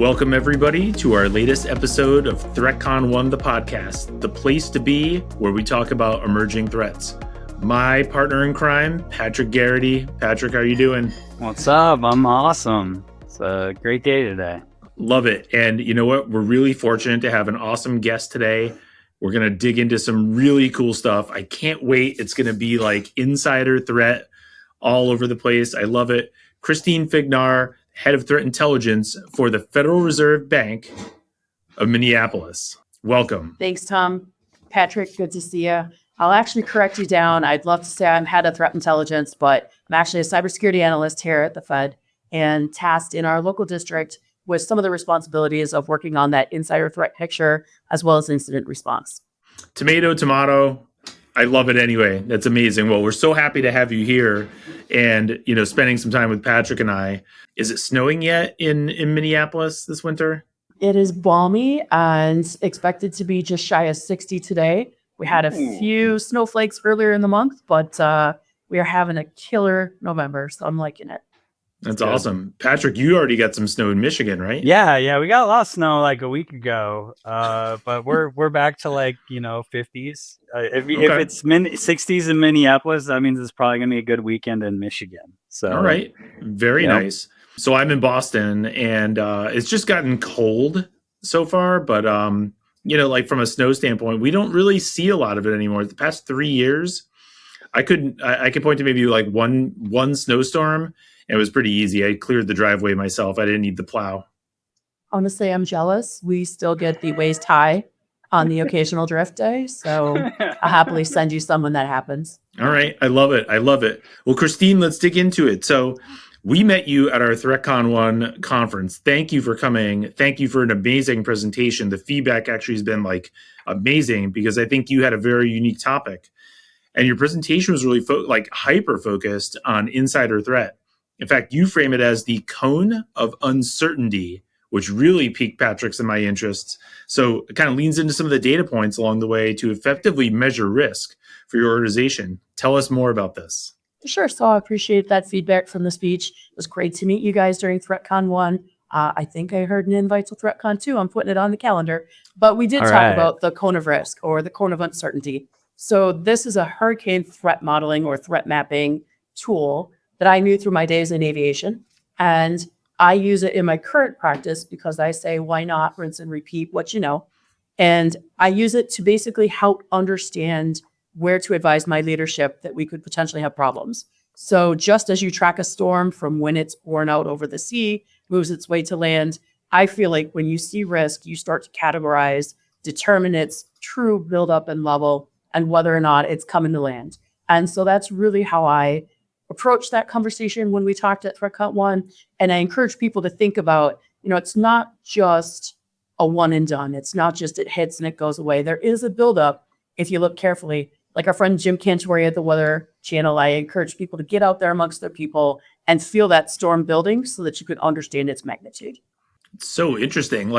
Welcome, everybody, to our latest episode of ThreatCon 1, the podcast, the place to be where we talk about emerging threats. My partner in crime, Patrick Garrity. Patrick, how are you doing? What's up? I'm awesome. It's a great day today. Love it. And you know what? We're really fortunate to have an awesome guest today. We're going to dig into some really cool stuff. I can't wait. It's going to be like insider threat all over the place. I love it. Christine Fignar, Head of Threat Intelligence for the Federal Reserve Bank of Minneapolis. Welcome. Thanks, Tom. Patrick, good to see you. I'll actually correct you down. I'd love to say I'm Head of Threat Intelligence, but I'm actually a Cybersecurity Analyst here at the Fed and tasked in our local district with some of the responsibilities of working on that insider threat picture as well as incident response. Tomato. I love it anyway. That's amazing. Well, we're so happy to have you here and, spending some time with Patrick and I. Is it snowing yet in Minneapolis this winter? It is balmy and expected to be just shy of 60 today. We had a few snowflakes earlier in the month, but we are having a killer November, so I'm liking it. That's awesome. Patrick, you already got some snow in Michigan, right? Yeah, we got a lot of snow like a week ago, but we're back to 50s. If it's 60s in Minneapolis, that means it's probably gonna be a good weekend in Michigan. So all right, very nice. So I'm in Boston, and it's just gotten cold so far, but from a snow standpoint, we don't really see a lot of it anymore. The past 3 years, I could point to maybe like one snowstorm. It was pretty easy. I cleared the driveway myself. I didn't need the plow. Honestly, I'm jealous. We still get the waist high on the occasional drift day. So I'll happily send you some when that happens. All right. I love it. Well, Christine, let's dig into it. So we met you at our ThreatCon 1 conference. Thank you for coming. Thank you for an amazing presentation. The feedback actually has been amazing because I think you had a very unique topic. And your presentation was really hyper-focused on insider threat. In fact, you frame it as the cone of uncertainty, which really piqued Patrick's and my interests. So it kind of leans into some of the data points along the way to effectively measure risk for your organization. Tell us more about this. Sure. So I appreciate that feedback from the speech. It was great to meet you guys during ThreatCon 1. I think I heard an invite to ThreatCon 2. I'm putting it on the calendar. But we did talk about the cone of risk or the cone of uncertainty. So this is a hurricane threat modeling or threat mapping tool that I knew through my days in aviation. And I use it in my current practice because I say, why not rinse and repeat what you know? And I use it to basically help understand where to advise my leadership that we could potentially have problems. So just as you track a storm from when it's born out over the sea, moves its way to land, I feel like when you see risk, you start to categorize, determine its true buildup and level, and whether or not it's coming to land. And so that's really how I approach that conversation when we talked at ThreatCon 1. And I encourage people to think about, it's not just a one and done. It's not just it hits and it goes away. There is a buildup if you look carefully. Like our friend Jim Cantori at the Weather Channel, I encourage people to get out there amongst their people and feel that storm building so that you can understand its magnitude. It's so interesting.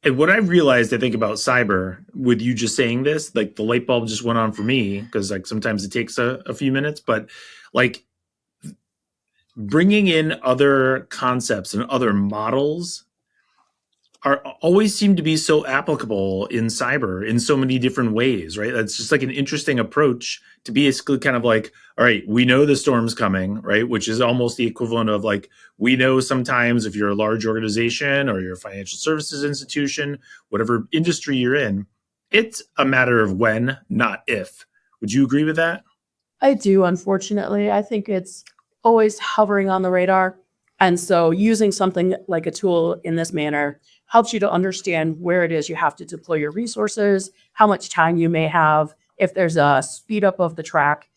And what I realized, I think, about cyber, with you just saying this, the light bulb just went on for me because sometimes it takes a few minutes, but bringing in other concepts and other models always seem to be so applicable in cyber in so many different ways, right? That's just an interesting approach to be basically kind of all right, we know the storm's coming, right? Which is almost the equivalent of we know sometimes if you're a large organization or you're a financial services institution, whatever industry you're in, it's a matter of when, not if. Would you agree with that? I do, unfortunately. I think it's always hovering on the radar. And so using something like a tool in this manner helps you to understand where it is you have to deploy your resources, how much time you may have, if there's a speed up of the track,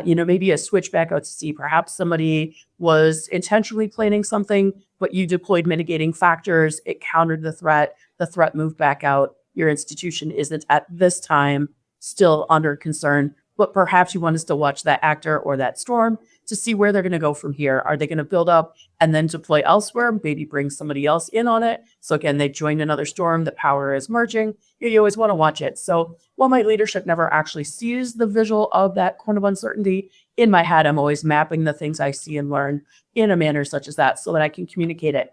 maybe a switch back out to sea. Perhaps somebody was intentionally planning something, but you deployed mitigating factors. It countered the threat moved back out. Your institution isn't at this time still under concern, but perhaps you want us to watch that actor or that storm to see where they're going to go from here. Are they going to build up and then deploy elsewhere, maybe bring somebody else in on it? So again, they joined another storm, the power is merging. You always want to watch it. So while my leadership never actually sees the visual of that cone of uncertainty, in my head, I'm always mapping the things I see and learn in a manner such as that so that I can communicate it.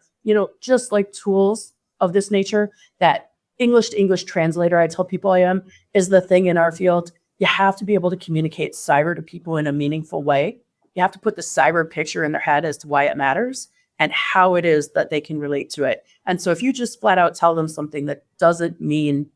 just like tools of this nature, that English to English translator I tell people I am is the thing in our field. You have to be able to communicate cyber to people in a meaningful way. You have to put the cyber picture in their head as to why it matters and how it is that they can relate to it. And so if you just flat out tell them something that doesn't mean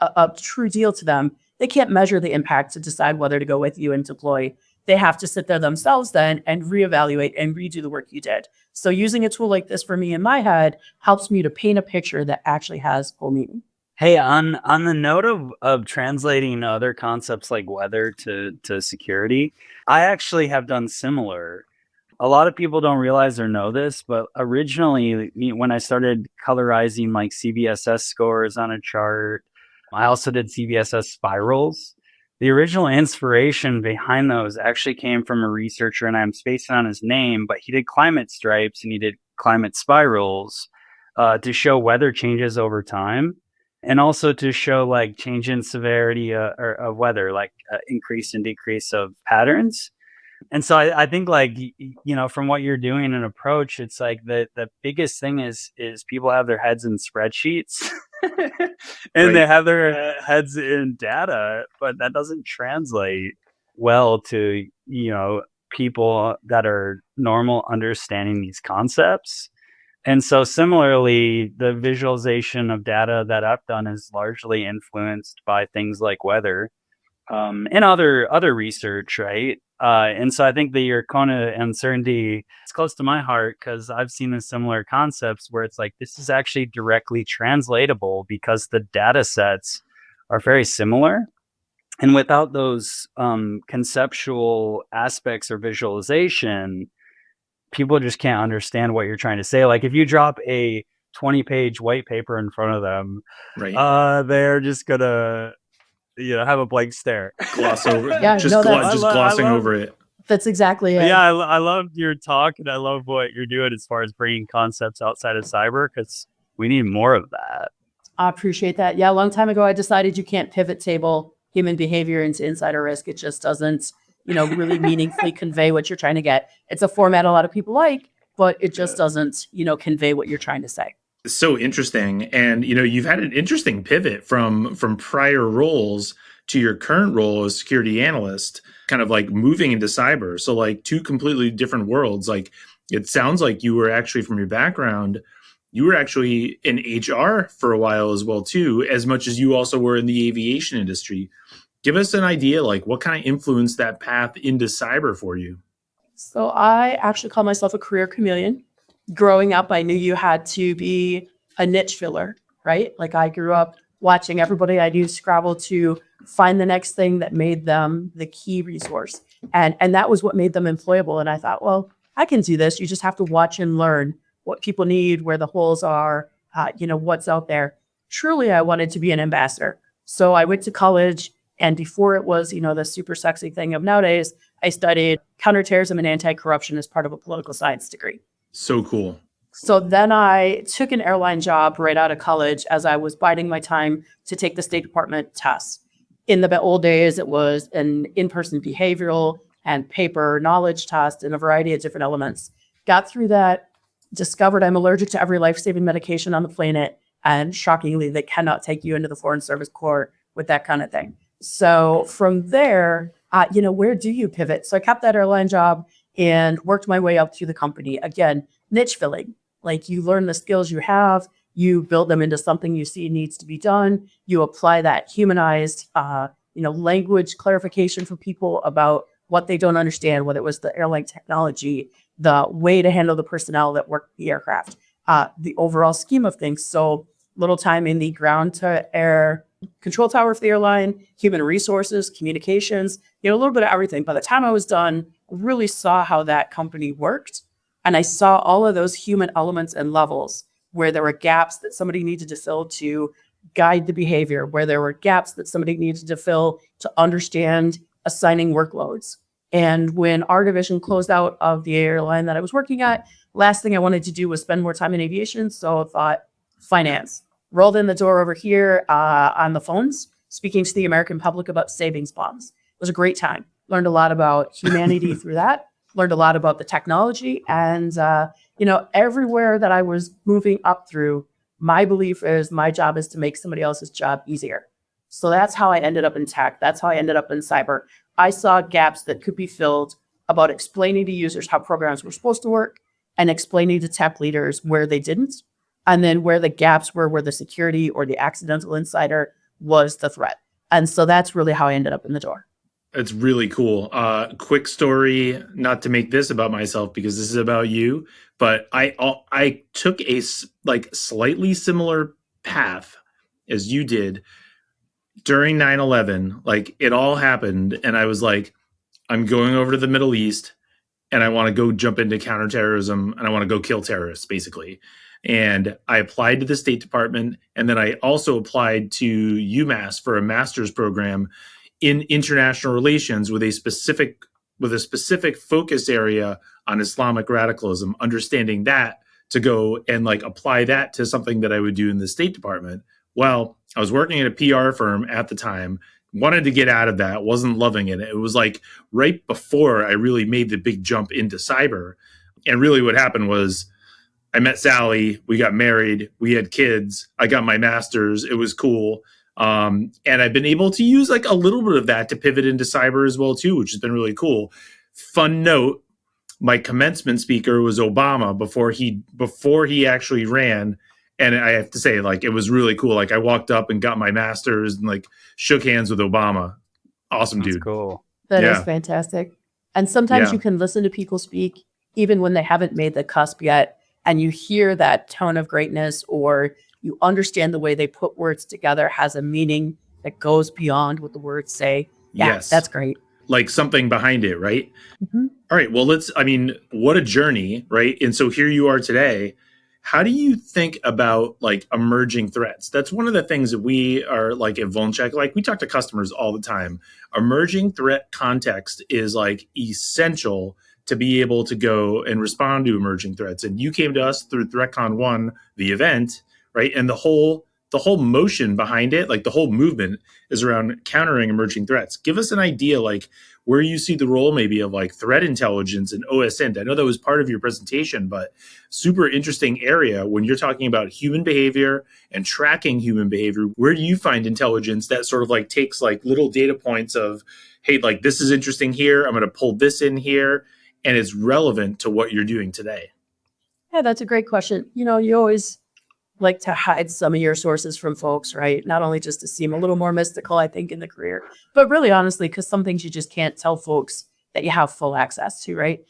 a true deal to them, they can't measure the impact to decide whether to go with you and deploy. They have to sit there themselves then and reevaluate and redo the work you did. So using a tool like this for me in my head helps me to paint a picture that actually has full meaning. Hey, on the note of translating other concepts like weather to security, I actually have done similar. A lot of people don't realize or know this, but originally when I started colorizing like CVSS scores on a chart, I also did CVSS spirals. The original inspiration behind those actually came from a researcher, and I'm spacing on his name, but he did climate stripes and he did climate spirals to show weather changes over time, and also to show like change in severity of weather, like increase and decrease of patterns. And so I think like, from what you're doing and approach, it's like the biggest thing is people have their heads in spreadsheets and they have their heads in data, but that doesn't translate well to, people that are normal understanding these concepts. And so similarly, the visualization of data that I've done is largely influenced by things like weather and other research, right? And so I think the your Kona uncertainty is close to my heart because I've seen the similar concepts where it's like this is actually directly translatable because the data sets are very similar. And without those conceptual aspects or visualization, people just can't understand what you're trying to say. Like if you drop a 20-page white paper in front of them, they're just gonna have a blank stare. Gloss over, glossing over it. That's exactly it. Yeah, I love your talk, and I love what you're doing as far as bringing concepts outside of cyber, because we need more of that. I appreciate that. Yeah, a long time ago, I decided you can't pivot table human behavior into insider risk. It just doesn't, really meaningfully convey what you're trying to get. It's a format a lot of people like, but it just doesn't, convey what you're trying to say. So interesting. And, you've had an interesting pivot from prior roles to your current role as security analyst, kind of like moving into cyber. So like two completely different worlds. Like it sounds like you were actually, from your background, you were actually in HR for a while as well too, as much as you also were in the aviation industry. Give us an idea, like what kind of influenced that path into cyber for you? So I actually call myself a career chameleon. Growing up, I knew you had to be a niche filler, right? Like I grew up watching everybody I knew scrabble to find the next thing that made them the key resource. And that was what made them employable. And I thought, well, I can do this. You just have to watch and learn what people need, where the holes are, what's out there. Truly, I wanted to be an ambassador. So I went to college, and before it was, the super sexy thing of nowadays, I studied counterterrorism and anti-corruption as part of a political science degree. So cool. So then I took an airline job right out of college as I was biding my time to take the State Department tests. In the old days, it was an in-person behavioral and paper knowledge test and a variety of different elements. Got through that, discovered I'm allergic to every life-saving medication on the planet, and shockingly, they cannot take you into the Foreign Service Corps with that kind of thing. So from there, where do you pivot? So I kept that airline job and worked my way up through the company. Again, niche filling. Like you learn the skills you have, you build them into something you see needs to be done. You apply that humanized, language clarification for people about what they don't understand, whether it was the airline technology, the way to handle the personnel that work the aircraft, the overall scheme of things. So little time in the ground to air control tower for the airline, human resources, communications, a little bit of everything. By the time I was done, I really saw how that company worked. And I saw all of those human elements and levels where there were gaps that somebody needed to fill to guide the behavior, where there were gaps that somebody needed to fill to understand assigning workloads. And when our division closed out of the airline that I was working at, last thing I wanted to do was spend more time in aviation. So I thought finance. Rolled in the door over here on the phones, speaking to the American public about savings bonds. It was a great time. Learned a lot about humanity through that. Learned a lot about the technology. And, everywhere that I was moving up through, my belief is my job is to make somebody else's job easier. So that's how I ended up in tech. That's how I ended up in cyber. I saw gaps that could be filled about explaining to users how programs were supposed to work and explaining to tech leaders where they didn't. And then where the gaps were, where the security or the accidental insider was the threat. And so that's really how I ended up in the door. It's really cool. Quick story, not to make this about myself because this is about you, but I took a slightly similar path as you did during 9/11. Like it all happened, and I was like, I'm going over to the Middle East, and I want to go jump into counterterrorism, and I want to go kill terrorists, basically. And I applied to the State Department, and then I also applied to UMass for a master's program in international relations with a specific focus area on Islamic radicalism, understanding that to go and apply that to something that I would do in the State Department. Well, I was working at a PR firm at the time, wanted to get out of that, wasn't loving it. It was right before I really made the big jump into cyber. And really what happened was I met Sally, we got married, we had kids, I got my master's, it was cool. And I've been able to use a little bit of that to pivot into cyber as well too, which has been really cool. Fun note, my commencement speaker was Obama before he actually ran. And I have to say, it was really cool. I walked up and got my master's and shook hands with Obama. Awesome dude. That's cool. That is fantastic. And sometimes you can listen to people speak even when they haven't made the cusp yet. And you hear that tone of greatness, or you understand the way they put words together has a meaning that goes beyond what the words say. Yeah, yes. That's great. Something behind it, right? Mm-hmm. All right. Well, what a journey, right? And so here you are today. How do you think about emerging threats? That's one of the things that we are at Volncheck. We talk to customers all the time. Emerging threat context is essential to be able to go and respond to emerging threats. And you came to us through ThreatCon 1, the event, right? And the whole motion behind it, the whole movement is around countering emerging threats. Give us an idea, where you see the role maybe of threat intelligence and OSINT. I know that was part of your presentation, but super interesting area when you're talking about human behavior and tracking human behavior. Where do you find intelligence that sort of takes little data points of, hey, this is interesting here, I'm going to pull this in here, and it's relevant to what you're doing today? Yeah, that's a great question. You always like to hide some of your sources from folks, right? Not only just to seem a little more mystical, I think, in the career, but really honestly, because some things you just can't tell folks that you have full access to, right?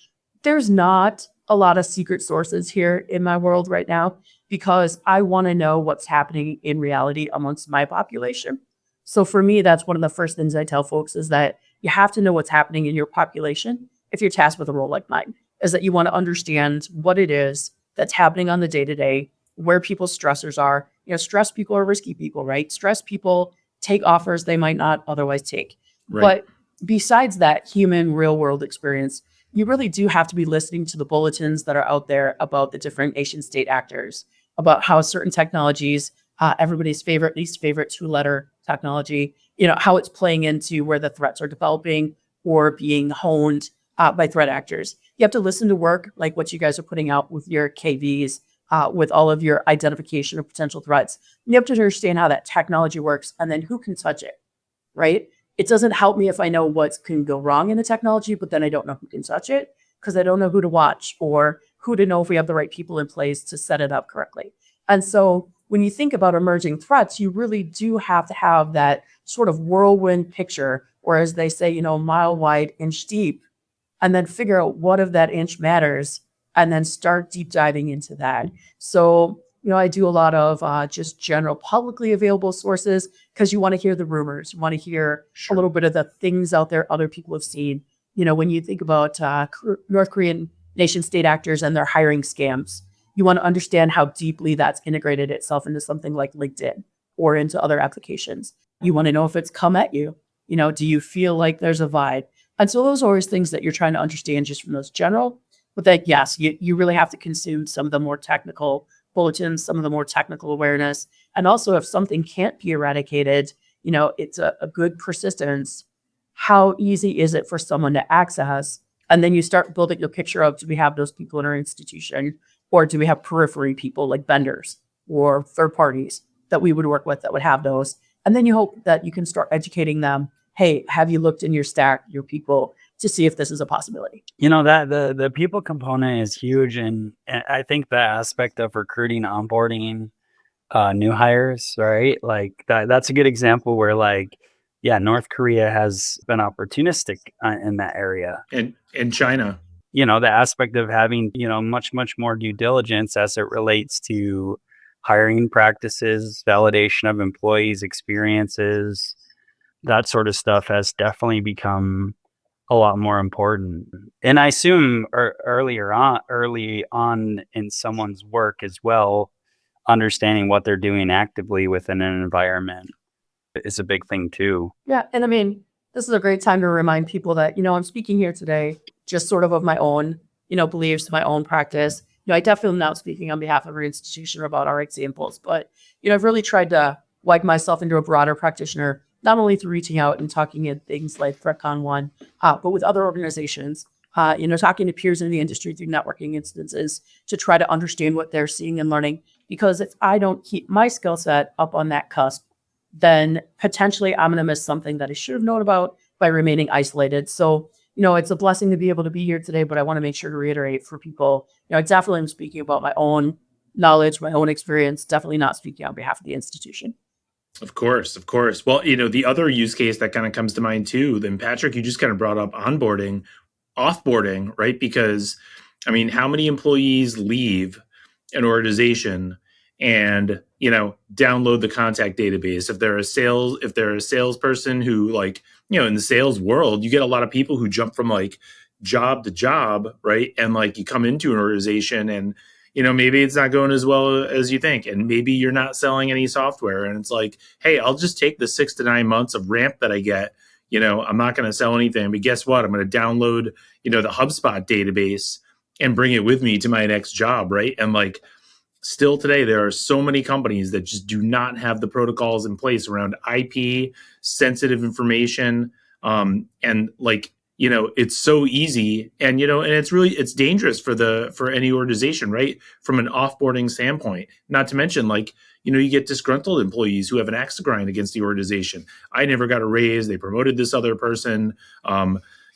There's not a lot of secret sources here in my world right now because I want to know what's happening in reality amongst my population. So for me, that's one of the first things I tell folks is that you have to know what's happening in your population if you're tasked with a role like mine, is that you want to understand what it is that's happening on the day-to-day, where people's stressors are. Stressed people are risky people, right? Stressed people take offers they might not otherwise take. Right. But besides that human real world experience, you really do have to be listening to the bulletins that are out there about the different nation state actors, about how certain technologies, everybody's favorite, least favorite 2-letter technology, how it's playing into where the threats are developing or being honed by threat actors. You have to listen to work like what you guys are putting out with your KVs, with all of your identification of potential threats. You have to understand how that technology works and then who can touch it, right? It doesn't help me if I know what can go wrong in the technology, but then I don't know who can touch it because I don't know who to watch or who to know if we have the right people in place to set it up correctly. And so when you think about emerging threats, you really do have to have that sort of whirlwind picture, or as they say, mile wide, inch deep, and then figure out what of that inch matters and then start deep diving into that. So, I do a lot of just general publicly available sources because you want to hear the rumors. You want to hear a little bit of the things out there other people have seen. When you think about North Korean nation state actors and their hiring scams, you want to understand how deeply that's integrated itself into something like LinkedIn or into other applications. You want to know if it's come at you. Do you feel like there's a vibe? And so those are always things that you're trying to understand just from those general. But that, yes, you really have to consume some of the more technical bulletins, some of the more technical awareness. And also if something can't be eradicated, it's a good persistence. How easy is it for someone to access? And then you start building a picture of, do we have those people in our institution? Or do we have periphery people like vendors or third parties that we would work with that would have those? And then you hope that you can start educating them. Hey, have you looked in your stack, your people, to see if this is a possibility? That the people component is huge. And I think the aspect of recruiting, onboarding, new hires, right? Like that's a good example where North Korea has been opportunistic in that area. And China. The aspect of having, much more due diligence as it relates to hiring practices, validation of employees' experiences, that sort of stuff has definitely become a lot more important. And I assume early on in someone's work as well, understanding what they're doing actively within an environment is a big thing too. Yeah. And I mean, this is a great time to remind people that, I'm speaking here today just sort of my own, beliefs, my own practice. I definitely am not speaking on behalf of our institution or about our examples, but, I've really tried to wag myself into a broader practitioner, not only through reaching out and talking at things like ThreatCon 1, but with other organizations, talking to peers in the industry through networking instances to try to understand what they're seeing and learning. Because if I don't keep my skill set up on that cusp, then potentially I'm going to miss something that I should have known about by remaining isolated. So, it's a blessing to be able to be here today, but I want to make sure to reiterate for people, I definitely am speaking about my own knowledge, my own experience, definitely not speaking on behalf of the institution. Of course. Well, the other use case that kind of comes to mind too, then Patrick, you just kind of brought up onboarding, offboarding, right? Because, how many employees leave an organization and, download the contact database? If they're a salesperson who in the sales world, you get a lot of people who jump from job to job, right? And you come into an organization and, maybe it's not going as well as you think. And maybe you're not selling any software. And it's hey, I'll just take the 6 to 9 months of ramp that I get. I'm not going to sell anything, but guess what? I'm going to download, the HubSpot database and bring it with me to my next job, right? And still today, there are so many companies that just do not have the protocols in place around IP, sensitive information. And it's so easy. And, and it's dangerous for any organization, right? From an offboarding standpoint, not to mention you get disgruntled employees who have an axe to grind against the organization. I never got a raise. They promoted this other person.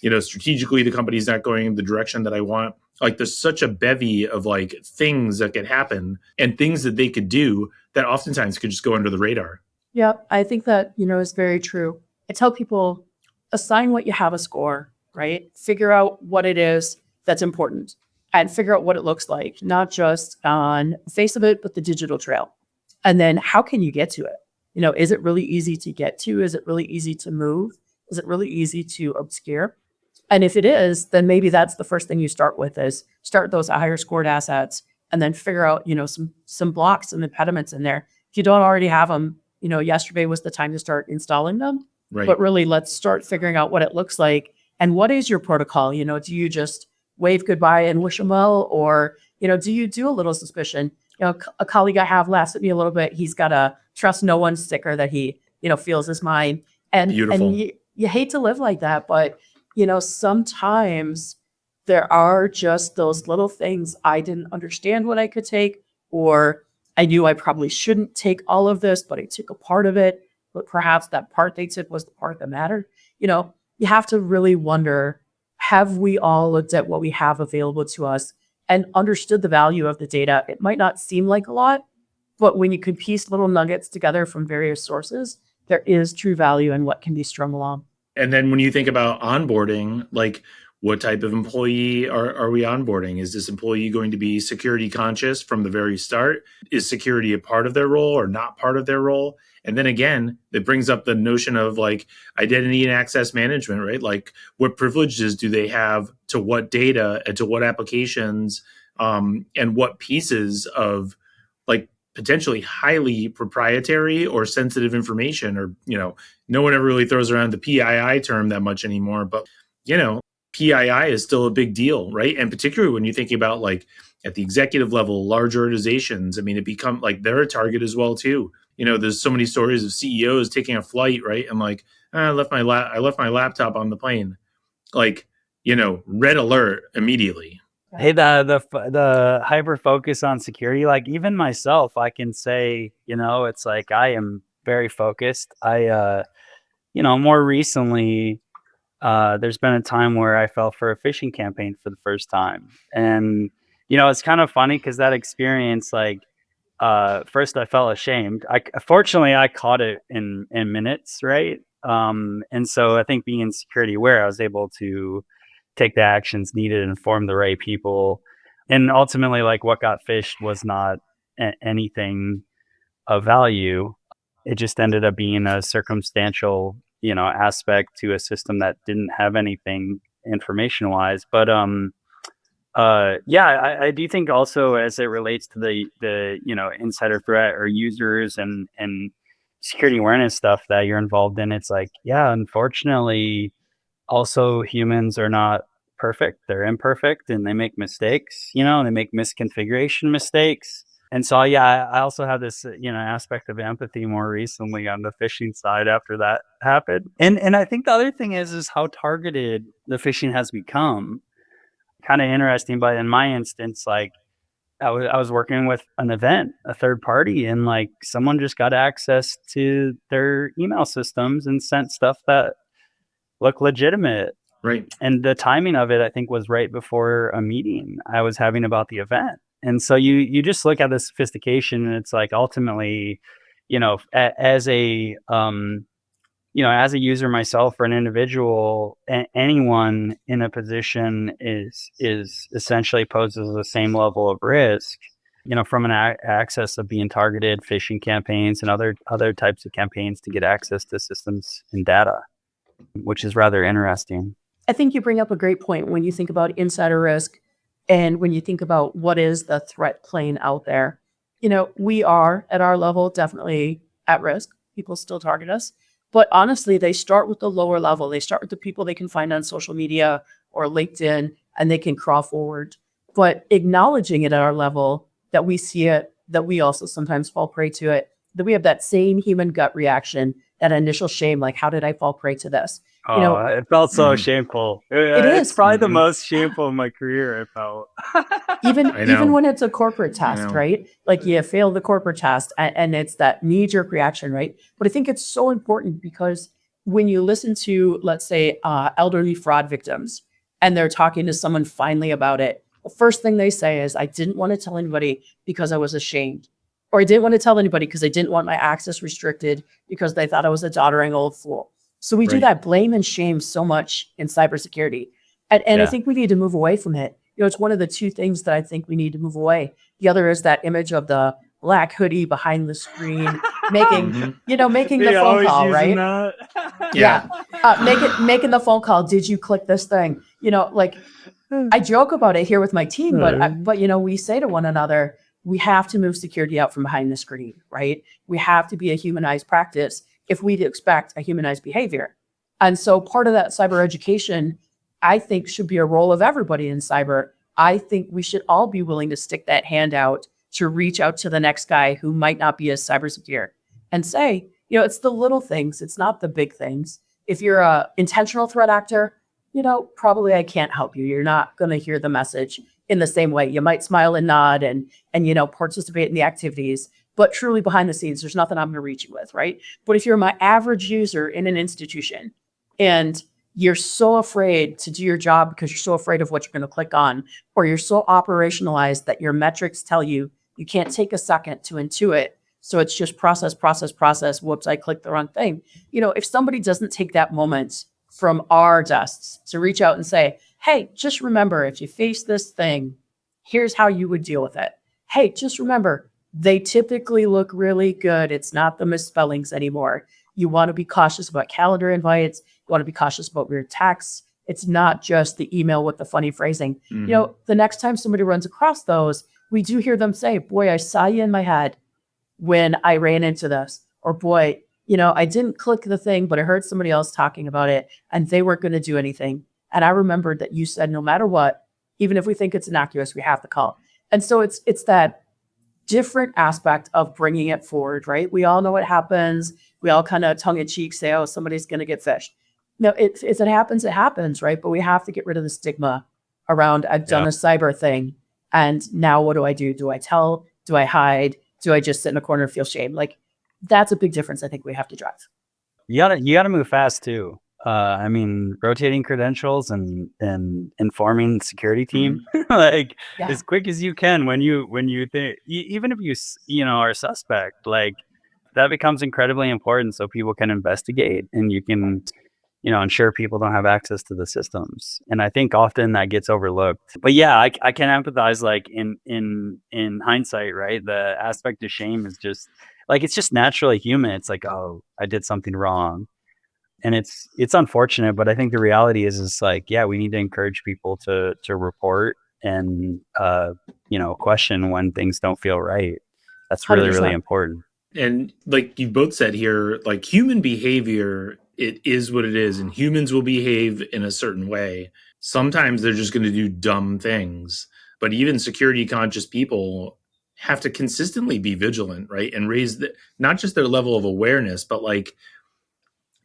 Strategically, the company's not going in the direction that I want. There's such a bevy of things that could happen and things that they could do that oftentimes could just go under the radar. Yeah, I think that, is very true. I tell people, assign what you have a score, right? Figure out what it is that's important and figure out what it looks like, not just on the face of it, but the digital trail. And then how can you get to it? Is it really easy to get to? Is it really easy to move? Is it really easy to obscure? And if it is, then maybe that's the first thing you start with is start those higher scored assets and then figure out, some blocks and impediments in there. If you don't already have them, yesterday was the time to start installing them. Right. But really, let's start figuring out what it looks like and what is your protocol. Do you just wave goodbye and wish them well, or do you do a little suspicion? A colleague I have laughs at me a little bit. He's got a trust no one sticker that he feels is mine, and Beautiful. And you hate to live like that, but sometimes there are just those little things I didn't understand what I could take, or I knew I probably shouldn't take all of this, but I took a part of it. But perhaps that part they took was the part that mattered. You have to really wonder, have we all looked at what we have available to us and understood the value of the data? It might not seem like a lot, but when you can piece little nuggets together from various sources, there is true value in what can be strung along. And then when you think about onboarding, what type of employee are we onboarding? Is this employee going to be security conscious from the very start? Is security a part of their role or not part of their role? And then again, it brings up the notion of identity and access management, right? What privileges do they have to what data and to what applications, and what pieces of potentially highly proprietary or sensitive information, or, no one ever really throws around the PII term that much anymore, but, PII is still a big deal, right? And particularly when you're thinking about at the executive level, large organizations, it become they're a target as well too. There's so many stories of CEOs taking a flight, right? And I left my laptop on the plane, red alert immediately. Hey, the hyper focus on security, like even myself, I can say, it's like I am very focused. More recently, there's been a time where I fell for a phishing campaign for the first time. And, it's kind of funny because that experience, like, first I felt ashamed. Fortunately, I caught it in minutes, right? And so I think being security aware, I was able to take the actions needed and inform the right people. And ultimately, like what got phished was not anything of value. It just ended up being a circumstantial, aspect to a system that didn't have anything information wise. But yeah, I do think also as it relates to the insider threat or users and security awareness stuff that you're involved in, it's like, yeah, unfortunately, also humans are not perfect. They're imperfect and they make mistakes, they make misconfiguration mistakes. And so, yeah, I also have this, aspect of empathy more recently on the phishing side after that happened. And I think the other thing is how targeted the phishing has become. Kind of interesting, but in my instance, like I was working with an event, a third party, and like someone just got access to their email systems and sent stuff that looked legitimate. Right. And the timing of it, I think, was right before a meeting I was having about the event. And so you just look at the sophistication, and it's like ultimately, as a as a user myself or an individual, anyone in a position is essentially poses the same level of risk, from an access of being targeted, phishing campaigns, and other types of campaigns to get access to systems and data, which is rather interesting. I think you bring up a great point when you think about insider risk and when you think about what is the threat plane out there. We are at our level definitely at risk. People still target us. But honestly, they start with the lower level. They start with the people they can find on social media or LinkedIn, and they can crawl forward. But acknowledging it at our level, that we see it, that we also sometimes fall prey to it, that we have that same human gut reaction, that initial shame, like, how did I fall prey to this? It felt so shameful. It's is. probably the most shameful of my career, I felt. Even when it's a corporate test, right? Like you fail the corporate test and it's that knee-jerk reaction, right? But I think it's so important because when you listen to, let's say, elderly fraud victims, and they're talking to someone finally about it, the first thing they say is, I didn't want to tell anybody because I was ashamed. Or I didn't want to tell anybody because I didn't want my access restricted because they thought I was a doddering old fool. So we do that blame and shame so much in cybersecurity. And I think we need to move away from it. It's one of the two things that I think we need to move away. The other is that image of the black hoodie behind the screen, making the phone call, right? Making the phone call. Did you click this thing? Like I joke about it here with my team, but we say to one another, we have to move security out from behind the screen, right? We have to be a humanized practice if we expect a humanized behavior. And so part of that cyber education, I think, should be a role of everybody in cyber. I think we should all be willing to stick that hand out to reach out to the next guy who might not be as cyber secure and say, it's the little things. It's not the big things. If you're a intentional threat actor, probably I can't help you. You're not going to hear the message in the same way. You might smile and nod and participate in the activities, but truly behind the scenes, there's nothing I'm going to reach you with, right? But if you're my average user in an institution and you're so afraid to do your job because you're so afraid of what you're going to click on, or you're so operationalized that your metrics tell you you can't take a second to intuit, so it's just process. Whoops, I clicked the wrong thing. If somebody doesn't take that moment from our desks to reach out and say, hey, just remember, if you face this thing, here's how you would deal with it. Hey, just remember, they typically look really good. It's not the misspellings anymore. You want to be cautious about calendar invites. You want to be cautious about weird texts. It's not just the email with the funny phrasing. The next time somebody runs across those, we do hear them say, boy, I saw you in my head when I ran into this. Or boy, I didn't click the thing, but I heard somebody else talking about it and they weren't going to do anything. And I remembered that you said, no matter what, even if we think it's innocuous, we have to call. And so it's that different aspect of bringing it forward, right? We all know what happens. We all kind of tongue in cheek say, oh, somebody's going to get phished. No, if it happens, it happens, right? But we have to get rid of the stigma around, I've done a cyber thing, and now what do I do? Do I tell? Do I hide? Do I just sit in a corner and feel shame? Like, that's a big difference I think we have to drive. You gotta move fast too. I mean, rotating credentials and informing security team like as quick as you can when you think, even if you are a suspect, like that becomes incredibly important so people can investigate and you can ensure people don't have access to the systems. And I think often that gets overlooked. But yeah, I can empathize, like in hindsight, right? The aspect of shame is just like, it's just naturally human. It's like, oh, I did something wrong. And it's unfortunate, but I think the reality is like, yeah, we need to encourage people to report and question when things don't feel right. That's really, 100%. really important. And like you both said here, like human behavior, it is what it is, and humans will behave in a certain way. Sometimes they're just going to do dumb things, but even security conscious people have to consistently be vigilant, right? And raise not just their level of awareness, but like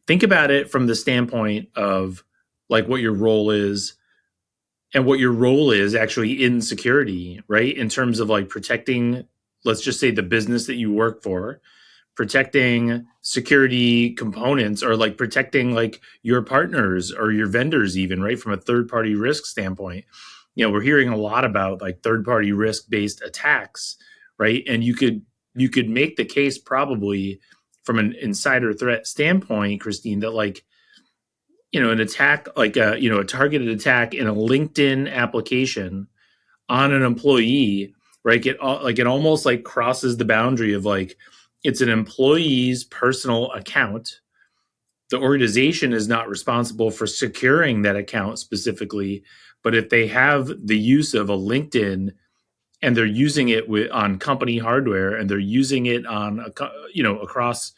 think about it from the standpoint of like what your role is and what your role is actually in security, right? In terms of like protecting, let's just say the business that you work for, protecting security components, or like protecting like your partners or your vendors even, right? From a third party risk standpoint. We're hearing a lot about like third party risk based attacks, right? And you could make the case probably from an insider threat standpoint, Christine, that like, an attack, like a targeted attack in a LinkedIn application on an employee, right? It almost like crosses the boundary of like, it's an employee's personal account. The organization is not responsible for securing that account specifically, but if they have the use of a LinkedIn and they're using it on company hardware, and they're using it on across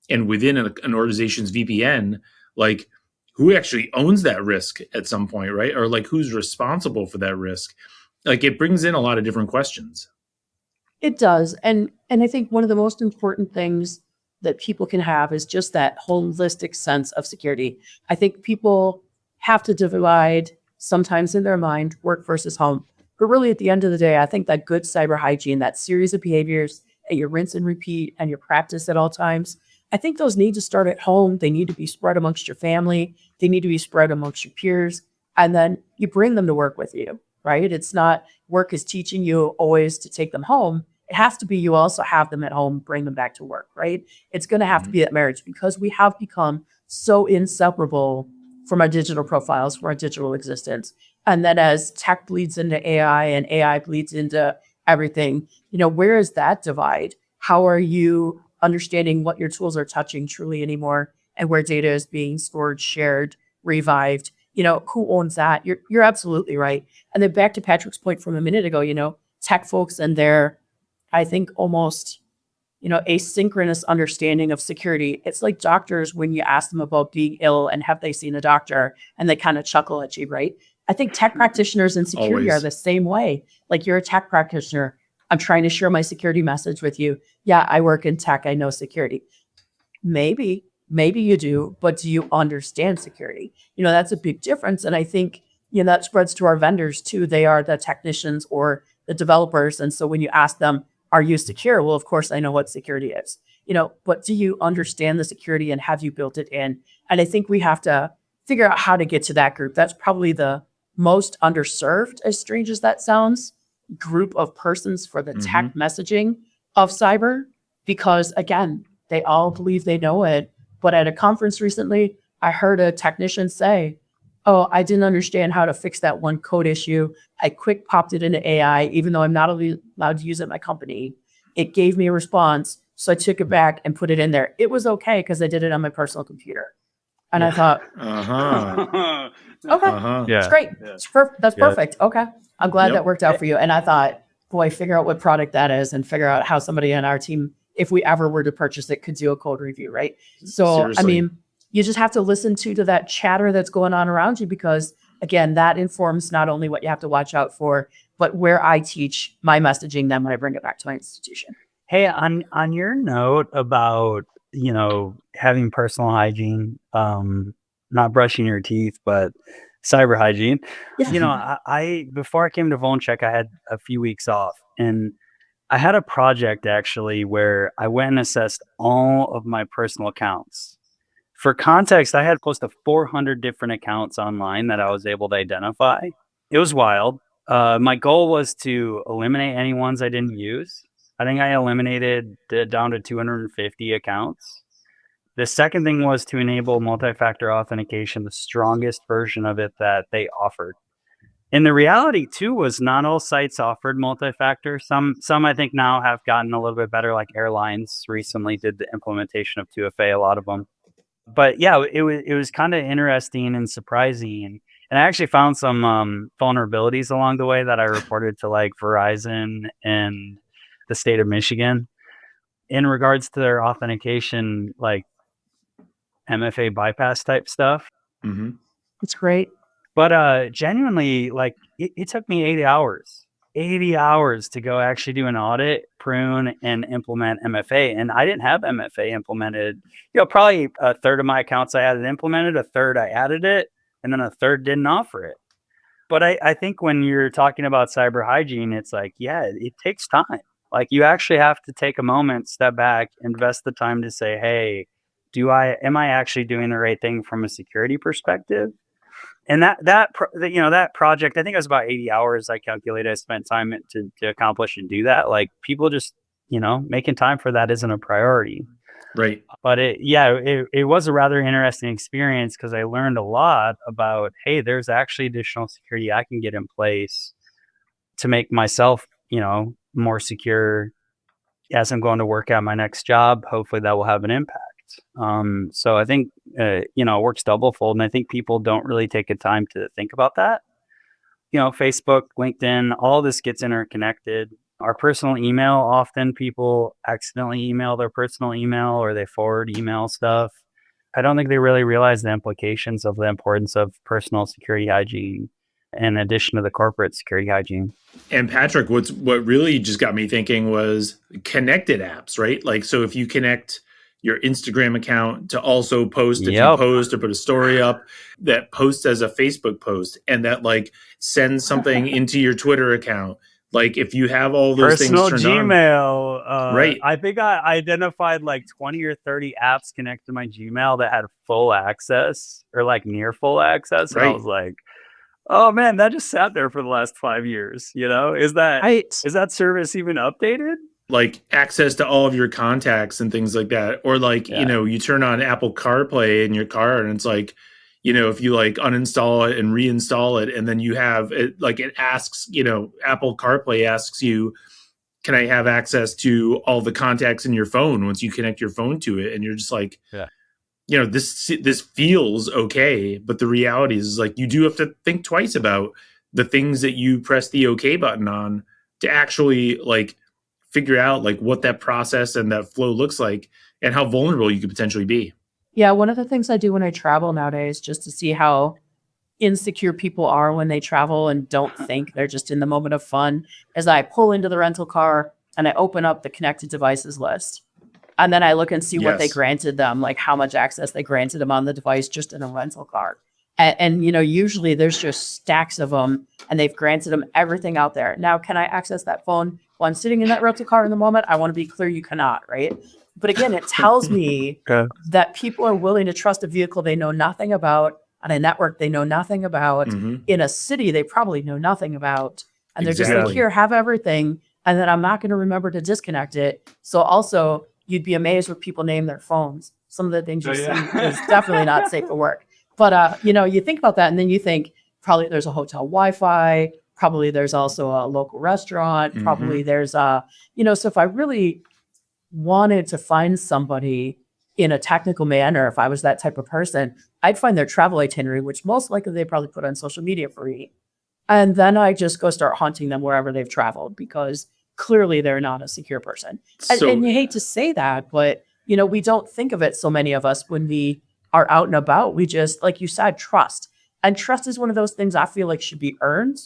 and within an organization's VPN, like who actually owns that risk at some point, right? Or like who's responsible for that risk? Like it brings in a lot of different questions. It does. And I think one of the most important things that people can have is just that holistic sense of security. I think people have to divide sometimes in their mind work versus home. But really, at the end of the day, I think that good cyber hygiene, that series of behaviors that you rinse and repeat and you practice at all times, I think those need to start at home. They need to be spread amongst your family. They need to be spread amongst your peers. And then you bring them to work with you, right? It's not work is teaching you always to take them home. It has to be you also have them at home, bring them back to work, right? It's going to have to be that marriage, because we have become so inseparable from our digital profiles, from our digital existence. And then as tech bleeds into AI and AI bleeds into everything, where is that divide? How are you understanding what your tools are touching truly anymore, and where data is being stored, shared, revived? Who owns that? You're absolutely right. And then back to Patrick's point from a minute ago, tech folks and their, I think, almost, asynchronous understanding of security. It's like doctors when you ask them about being ill and have they seen a doctor, and they kind of chuckle at you, right? I think tech practitioners in security are the same way. Like, you're a tech practitioner. I'm trying to share my security message with you. Yeah, I work in tech. I know security. Maybe you do, but do you understand security? That's a big difference. And I think, that spreads to our vendors too. They are the technicians or the developers. And so when you ask them, are you secure? Well, of course I know what security is, but do you understand the security, and have you built it in? And I think we have to figure out how to get to that group. That's probably the most underserved, as strange as that sounds, group of persons for the tech messaging of cyber, because again, they all believe they know it. But at a conference recently, I heard a technician say, oh, I didn't understand how to fix that one code issue. I quick popped it into AI, even though I'm not allowed to use it in my company. It gave me a response. So I took it back and put it in there. It was okay because I did it on my personal computer. And I thought, okay, it's great. That's perfect. Okay. I'm glad that worked out for you. And I thought, boy, figure out what product that is and figure out how somebody on our team, if we ever were to purchase it, could do a code review, right? So, seriously. I mean, you just have to listen to that chatter that's going on around you, because again, that informs not only what you have to watch out for, but where I teach my messaging then when I bring it back to my institution. Hey, on your note about, having personal hygiene, not brushing your teeth, but cyber hygiene. Yeah. You know, I before I came to Volncheck, I had a few weeks off, and I had a project actually where I went and assessed all of my personal accounts. For context, I had close to 400 different accounts online that I was able to identify. It was wild. My goal was to eliminate any ones I didn't use. I think I eliminated down to 250 accounts. The second thing was to enable multi-factor authentication, the strongest version of it that they offered. And the reality too was not all sites offered multi-factor. Some I think now have gotten a little bit better, like airlines recently did the implementation of 2FA, a lot of them. But yeah, it was kind of interesting and surprising. And I actually found some vulnerabilities along the way that I reported to like Verizon and the state of Michigan in regards to their authentication, like MFA bypass type stuff. Mm-hmm. That's great. But genuinely, like it took me 80 hours to go actually do an audit, prune, and implement MFA. And I didn't have MFA implemented. You know, probably a third of my accounts I had it implemented, a third I added it, and then a third didn't offer it. But I think when you're talking about cyber hygiene, it's like, yeah, it takes time. Like you actually have to take a moment, step back, invest the time to say, hey, am I actually doing the right thing from a security perspective? And that project, I think it was about 80 hours. I calculated, I spent time to accomplish and do that. Like people just, making time for that isn't a priority. Right. But it was a rather interesting experience because I learned a lot about, hey, there's actually additional security I can get in place to make myself, more secure as I'm going to work at my next job. Hopefully that will have an impact. So I think, it works double fold. And I think people don't really take the time to think about that. Facebook, LinkedIn, all this gets interconnected. Our personal email, often people accidentally email their personal email or they forward email stuff. I don't think they really realize the implications of the importance of personal security hygiene in addition to the corporate security hygiene. And Patrick, what really just got me thinking was connected apps, right? Like, so if you connect your Instagram account to also post, if you post or put a story up that posts as a Facebook post and that like sends something into your Twitter account. Like if you have all those personal things turned Gmail, on, right? I think I identified like 20 or 30 apps connected to my Gmail that had full access or like near full access. And I was like, oh man, that just sat there for the last 5 years. Is that service even updated? Like access to all of your contacts and things like that. Or like, you turn on Apple CarPlay in your car and it's like, if you like uninstall it and reinstall it, and then you have it, like it asks, Apple CarPlay asks you, can I have access to all the contacts in your phone once you connect your phone to it? And you're just like, this feels okay. But the reality is like, you do have to think twice about the things that you press the okay button on to actually like figure out like what that process and that flow looks like and how vulnerable you could potentially be. Yeah, one of the things I do when I travel nowadays, just to see how insecure people are when they travel and don't think they're just in the moment of fun, is I pull into the rental car and I open up the connected devices list. And then I look and see what they granted them, like how much access they granted them on the device just in a rental car. And usually there's just stacks of them and they've granted them everything out there. Now, can I access that phone while I'm sitting in that rental car in the moment? I want to be clear, you cannot, right? But again, it tells me that people are willing to trust a vehicle they know nothing about, on a network they know nothing about, in a city they probably know nothing about. And they're just like, here, have everything. And then I'm not going to remember to disconnect it. So also, you'd be amazed what people name their phones. Some of the things you see is definitely not safe for work. But, you think about that and then you think probably there's a hotel Wi-Fi, probably there's also a local restaurant, probably there's so if I really wanted to find somebody in a technical manner, if I was that type of person, I'd find their travel itinerary, which most likely they probably put on social media for me. And then I just go start hunting them wherever they've traveled because clearly they're not a secure person. And you hate to say that, but, we don't think of it, so many of us, when we are out and about. We just, like you said, trust. And trust is one of those things I feel like should be earned.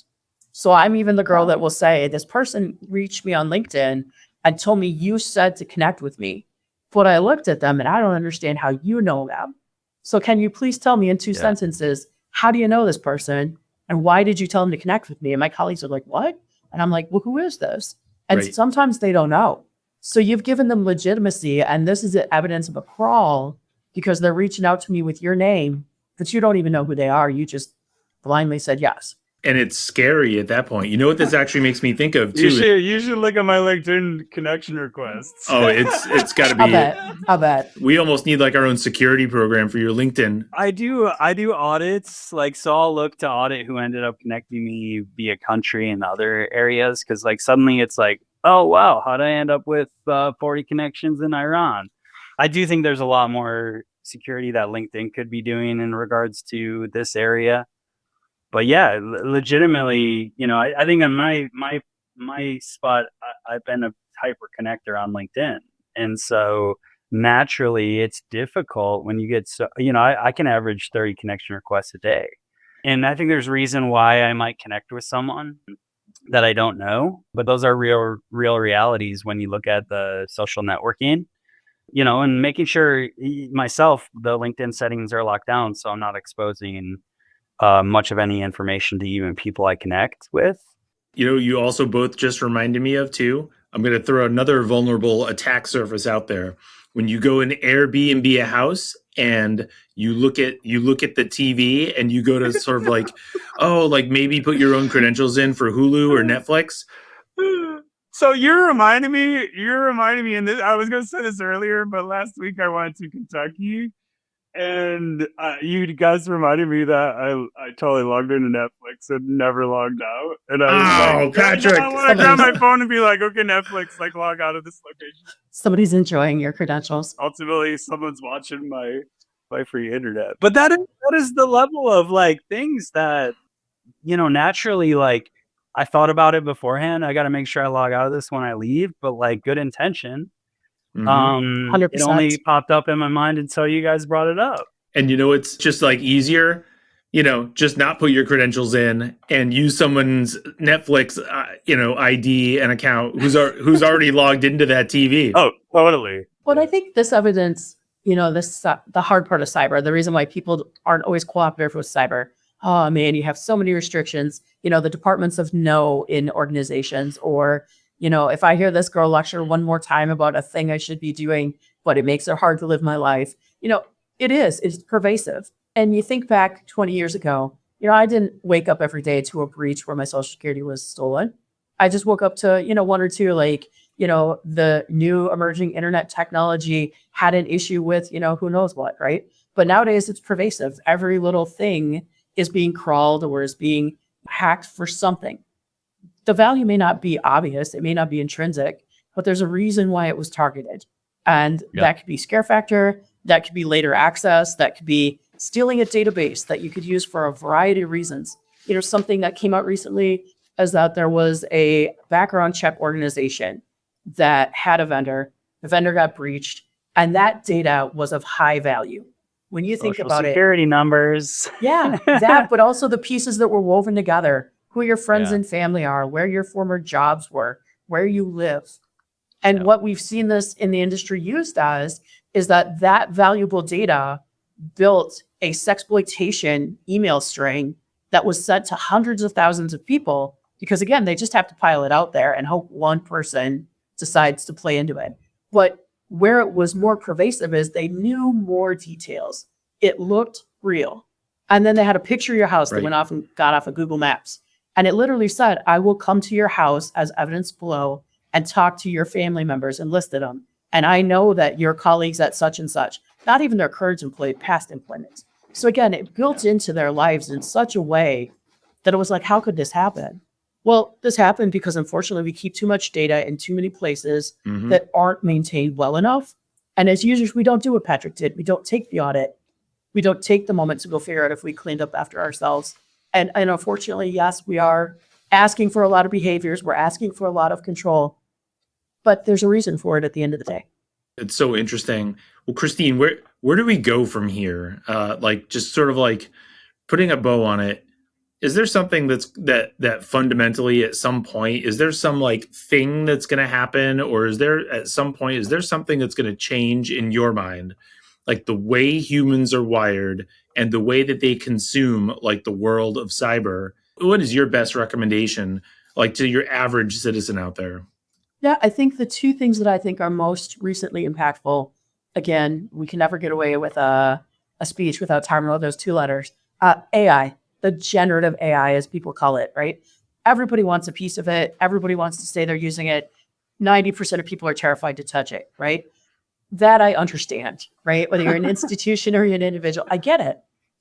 So I'm even the girl that will say, this person reached me on LinkedIn and told me you said to connect with me. But I looked at them and I don't understand how you know them. So can you please tell me in 2 sentences how do you know this person? And why did you tell them to connect with me? And my colleagues are like, what? And I'm like, well, who is this? And Right. sometimes they don't know. So you've given them legitimacy, and this is evidence of a crawl because they're reaching out to me with your name, but you don't even know who they are. You just blindly said yes. And it's scary at that point. You know what this actually makes me think of too? You should look at my LinkedIn connection requests. Oh, it's got to be. I'll bet. We almost need like our own security program for your LinkedIn. I do audits, like, so I'll look to audit who ended up connecting me via country and other areas, because like suddenly it's like, oh wow, how'd I end up with 40 connections in Iran? I do think there's a lot more security that LinkedIn could be doing in regards to this area. But yeah, legitimately, you know, I think on my spot, I've been a hyper connector on LinkedIn, and so naturally, it's difficult when you get so, you know, I can average 30 connection requests a day, and I think there's reason why I might connect with someone that I don't know, but those are real realities when you look at the social networking, you know, and making sure myself, the LinkedIn settings are locked down, so I'm not exposing much of any information to even people I connect with. You know, you also both just reminded me of too. I'm going to throw another vulnerable attack surface out there. When you go and Airbnb a house and you look at the TV and you go to sort of like, oh, like maybe put your own credentials in for Hulu or Netflix. So you're reminding me, and this, I was going to say this earlier, but last week I went to Kentucky. And you guys reminded me that I totally logged into Netflix and never logged out. And I was like, Patrick! I want to grab my phone and be like, okay, Netflix, like log out of this location. Somebody's enjoying your credentials. Ultimately, someone's watching my free internet. But that is the level of like things that, you know, naturally, like I thought about it beforehand. I got to make sure I log out of this when I leave, but like good intention. 100%. It only popped up in my mind until you guys brought it up. And you know, it's just like easier, you know, just not put your credentials in and use someone's Netflix, you know, ID and account who's already logged into that TV. Oh, totally. But I think this evidence, you know, this the hard part of cyber, the reason why people aren't always cooperative with cyber. Oh man, you have so many restrictions. You know, the departments of no in organizations, or you know, if I hear this girl lecture one more time about a thing I should be doing, but it makes it hard to live my life, you know, it's pervasive. And you think back 20 years ago, you know, I didn't wake up every day to a breach where my social security was stolen. I just woke up to, you know, one or two, like, you know, the new emerging internet technology had an issue with, you know, who knows what, right? But nowadays it's pervasive. Every little thing is being crawled or is being hacked for something. The value may not be obvious, it may not be intrinsic, but there's a reason why it was targeted. And that could be scare factor, that could be later access, that could be stealing a database that you could use for a variety of reasons. You know, something that came out recently is that there was a background check organization that had a vendor, the vendor got breached, and that data was of high value. When you think about it, security numbers. Yeah, that, but also the pieces that were woven together. Who your friends and family are, where your former jobs were, where you live. And what we've seen this in the industry used as is that valuable data built a sexploitation email string that was sent to hundreds of thousands of people because, again, they just have to pile it out there and hope one person decides to play into it. But where it was more pervasive is they knew more details. It looked real. And then they had a picture of your house that went off and got off of Google Maps. And it literally said, I will come to your house as evidence below and talk to your family members and listed them. And I know that your colleagues at such and such, not even their current employee, past employment. So again, it built into their lives in such a way that it was like, how could this happen? Well, this happened because unfortunately we keep too much data in too many places that aren't maintained well enough. And as users, we don't do what Patrick did. We don't take the audit. We don't take the moment to go figure out if we cleaned up after ourselves. And unfortunately, yes, we are asking for a lot of behaviors. We're asking for a lot of control, but there's a reason for it at the end of the day. It's so interesting. Well, Christine, where do we go from here? Like just sort of like putting a bow on it. Is there something that fundamentally at some point, is there some like thing that's going to happen, or is there something that's going to change in your mind? Like the way humans are wired and the way that they consume like the world of cyber. What is your best recommendation like to your average citizen out there? Yeah, I think the two things that I think are most recently impactful, again, we can never get away with a speech without talking about those two letters. AI, the generative AI, as people call it, right? Everybody wants a piece of it. Everybody wants to say they're using it. 90% of people are terrified to touch it, right? That I understand, right? Whether you're an institution or you're an individual, I get it.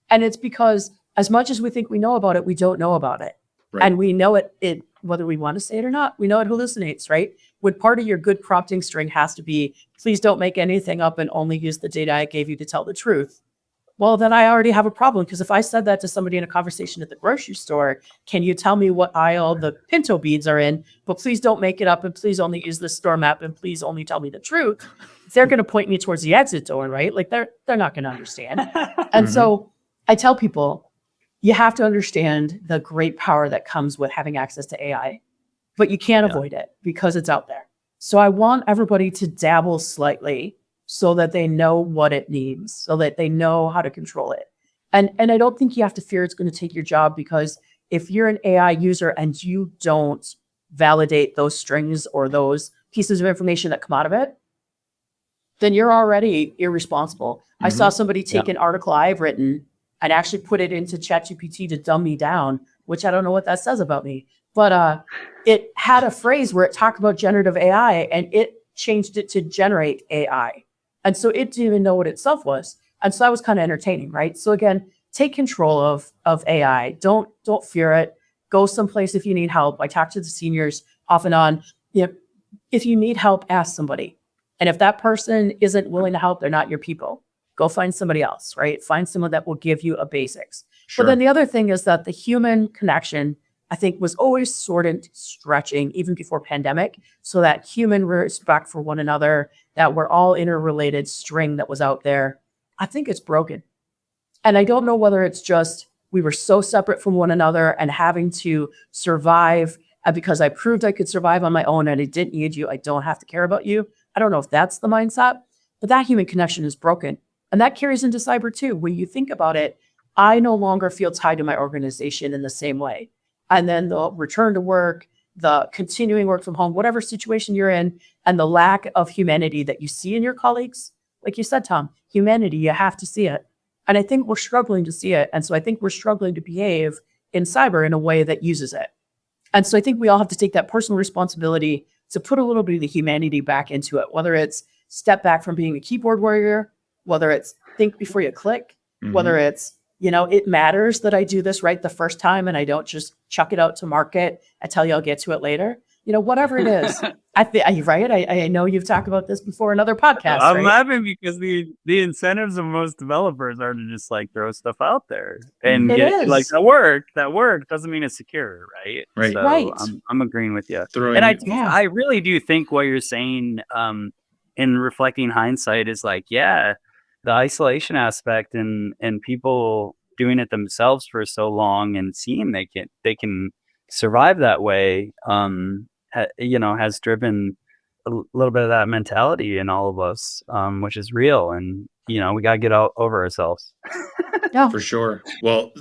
And it's because as much as we think we know about it, we don't know about it. Right. And we know it, whether we want to say it or not, we know it hallucinates, right? When part of your good prompting string has to be, please don't make anything up and only use the data I gave you to tell the truth. Well, then I already have a problem, because if I said that to somebody in a conversation at the grocery store, can you tell me what aisle the pinto beans are in, but please don't make it up, and please only use the store map, and please only tell me the truth. They're going to point me towards the exit door, right? Like they're not going to understand. And so I tell people, you have to understand the great power that comes with having access to AI, but you can't avoid it because it's out there. So I want everybody to dabble slightly so that they know what it needs, so that they know how to control it. And I don't think you have to fear it's going to take your job, because if you're an AI user and you don't validate those strings or those pieces of information that come out of it, then you're already irresponsible. I saw somebody take an article I've written and actually put it into ChatGPT to dumb me down, which I don't know what that says about me. But it had a phrase where it talked about generative AI, and it changed it to generate AI. And so it didn't even know what itself was. And so that was kind of entertaining, right? So again, take control of AI. Don't fear it. Go someplace if you need help. I talk to the seniors off and on. You know, if you need help, ask somebody. And if that person isn't willing to help, they're not your people. Go find somebody else, right? Find someone that will give you a basics. Sure. But then the other thing is that the human connection, I think, was always sort of stretching even before pandemic. So that human respect for one another, that we're all interrelated string that was out there, I think it's broken. And I don't know whether it's just we were so separate from one another and having to survive. And because I proved I could survive on my own and I didn't need you, I don't have to care about you. I don't know if that's the mindset, but that human connection is broken. And that carries into cyber too. When you think about it, I no longer feel tied to my organization in the same way. And then the return to work, the continuing work from home, whatever situation you're in, and the lack of humanity that you see in your colleagues, like you said, Tom, humanity, you have to see it. And I think we're struggling to see it. And so I think we're struggling to behave in cyber in a way that uses it. And so I think we all have to take that personal responsibility to put a little bit of the humanity back into it, whether it's step back from being a keyboard warrior, whether it's think before you click, whether it's, it matters that I do this right the first time and I don't just chuck it out to market. I tell you I'll get to it later. Whatever it is. Right? I know you've talked about this before in other podcasts. I'm laughing because the incentives of most developers are to just like throw stuff out there and get like that work doesn't mean it's secure, right? Right. So right. I'm agreeing with you. I really do think what you're saying in reflecting hindsight is like, the isolation aspect and people doing it themselves for so long and seeing they can survive that way, has driven a little bit of that mentality in all of us, which is real. And, we got to get over ourselves. Yeah, for sure. Well,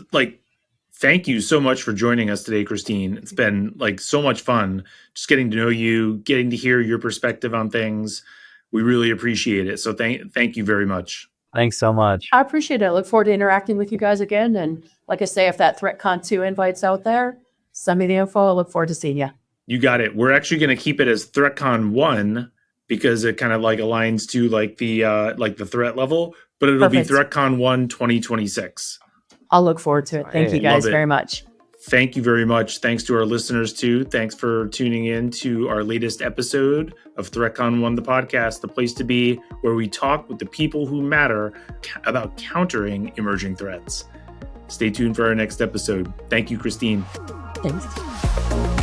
thank you so much for joining us today, Christine. It's been so much fun just getting to know you, getting to hear your perspective on things. We really appreciate it. So thank you very much. Thanks so much. I appreciate it. I look forward to interacting with you guys again. And like I say, if that ThreatCon 2 invite's out there, send me the info. I look forward to seeing you. You got it. We're actually going to keep it as ThreatCon 1 because it kind of aligns to the threat level, but it'll be ThreatCon 1 2026. I'll look forward to it. Thank you guys very much. Thank you very much. Thanks to our listeners too. Thanks for tuning in to our latest episode of ThreatCon 1, the podcast, the place to be where we talk with the people who matter about countering emerging threats. Stay tuned for our next episode. Thank you, Christine. Thanks.